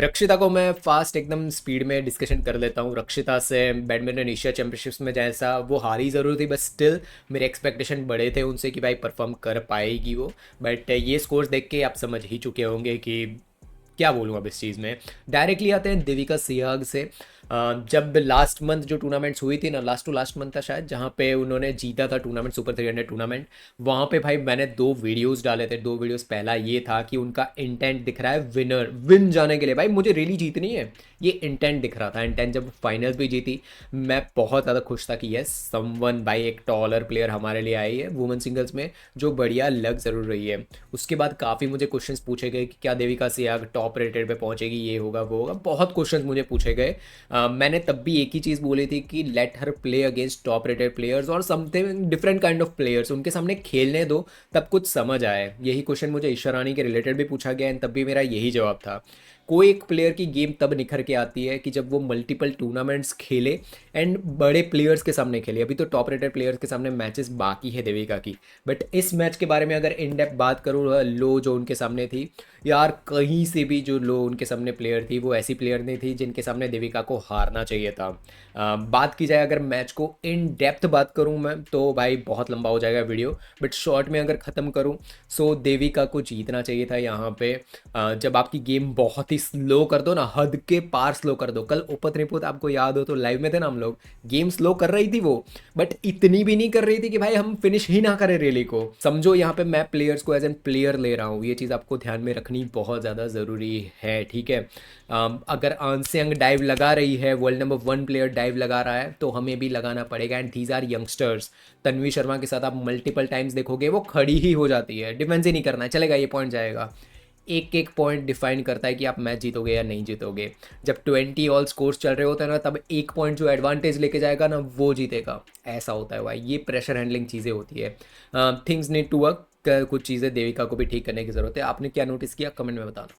रक्षिता को मैं फास्ट एकदम स्पीड में डिस्कशन कर लेता हूँ। रक्षिता से बैडमिंटन एशिया चैंपियनशिप्स में जैसा वो हारी ज़रूर थी, बट स्टिल मेरे एक्सपेक्टेशन बड़े थे उनसे कि भाई परफॉर्म कर पाएगी वो। बट ये स्कोर्स देख के आप समझ ही चुके होंगे कि क्या बोलूँ अब इस चीज़ में। डायरेक्टली आते हैं देविका सिहाग से। जब लास्ट मंथ जो टूर्नामेंट्स हुई थी ना, लास्ट टू लास्ट मंथ था शायद, जहाँ पे उन्होंने जीता था टूर्नामेंट, सुपर 300 टूर्नामेंट। वहाँ पे भाई मैंने दो वीडियोस डाले थे। दो वीडियोस, पहला ये था कि उनका इंटेंट दिख रहा है विन जाने के लिए। भाई मुझे रियली जीतनी है, ये इंटेंट दिख रहा था। इंटेंट जब फाइनल्स भी जीती, मैं बहुत ज़्यादा खुश था कि यस समवन, भाई एक टॉलर प्लेयर हमारे लिए आई है वुमेन सिंगल्स में, जो बढ़िया लग ज़रूर रही है। उसके बाद काफ़ी मुझे क्वेश्चंस पूछे गए कि क्या देविका सिहाग टॉप रेटेड पे पहुंचेगी, ये होगा वो होगा, बहुत क्वेश्चंस मुझे पूछे गए। मैंने तब भी एक ही चीज़ बोली थी कि let her play against top rated players और something different kind of players, उनके सामने खेलने दो तब कुछ समझ आए। यही क्वेश्चन मुझे ईशा रानी के रिलेटेड भी पूछा गया एंड तब भी मेरा यही जवाब था। कोई एक प्लेयर की गेम तब निखर के आती है कि जब वो मल्टीपल टूर्नामेंट्स खेले एंड बड़े प्लेयर्स के सामने खेले। अभी तो टॉप रेटेड प्लेयर्स के सामने मैचेस बाकी है देविका की। बट इस मैच के बारे में अगर इन डेप्थ बात करूँ, लो जो उनके सामने थी यार, कहीं से भी जो लो उनके सामने प्लेयर थी वो ऐसी प्लेयर नहीं थी जिनके सामने देविका को हारना चाहिए था। बात की जाए अगर मैच को इन डेप्थ बात करूं मैं, तो भाई बहुत लंबा हो जाएगा वीडियो, बट शॉर्ट में अगर ख़त्म करूं, सो देविका को जीतना चाहिए था यहाँ पे। जब आपकी गेम बहुत ही स्लो कर दो ना, हद के पार स्लो कर दो। कल ओपन रिपोर्ट आपको याद हो तो लाइव में थे ना हम लोग, गेम स्लो कर रही थी वो, बट इतनी भी नहीं कर रही थी कि भाई हम फिनिश ही ना करें रैली को। समझो यहाँ पे मैं प्लेयर्स को एज एन प्लेयर ले रहा हूँ, ये चीज़ आपको ध्यान में रखनी बहुत ज़्यादा ज़रूरी है, ठीक है। अगर आंसियांग डाइव लगा रही है, वर्ल्ड नंबर 1 प्लेयर डाइव लगा रहा है, तो हमें भी लगाना पड़ेगा। And these are youngsters. Tanvi Sharma के साथ आप मल्टीपल टाइम्स देखोगे वो खड़ी ही हो जाती है, डिफेंस ही नहीं करना है, चलेगा ये पॉइंट जाएगा। एक एक पॉइंट डिफाइन करता है कि आप मैच जीतोगे या नहीं जीतोगे। जब 20 ऑल स्कोर्स चल रहे होते हैं ना, तब एक पॉइंट जो एडवांटेज लेके जाएगा ना वो जीतेगा। ऐसा होता है भाई, ये प्रेशर हैंडलिंग चीज़ें होती है। Things need to work. कुछ चीज़ें देविका को भी ठीक करने की ज़रूरत है। आपने क्या नोटिस किया, कमेंट में बताना।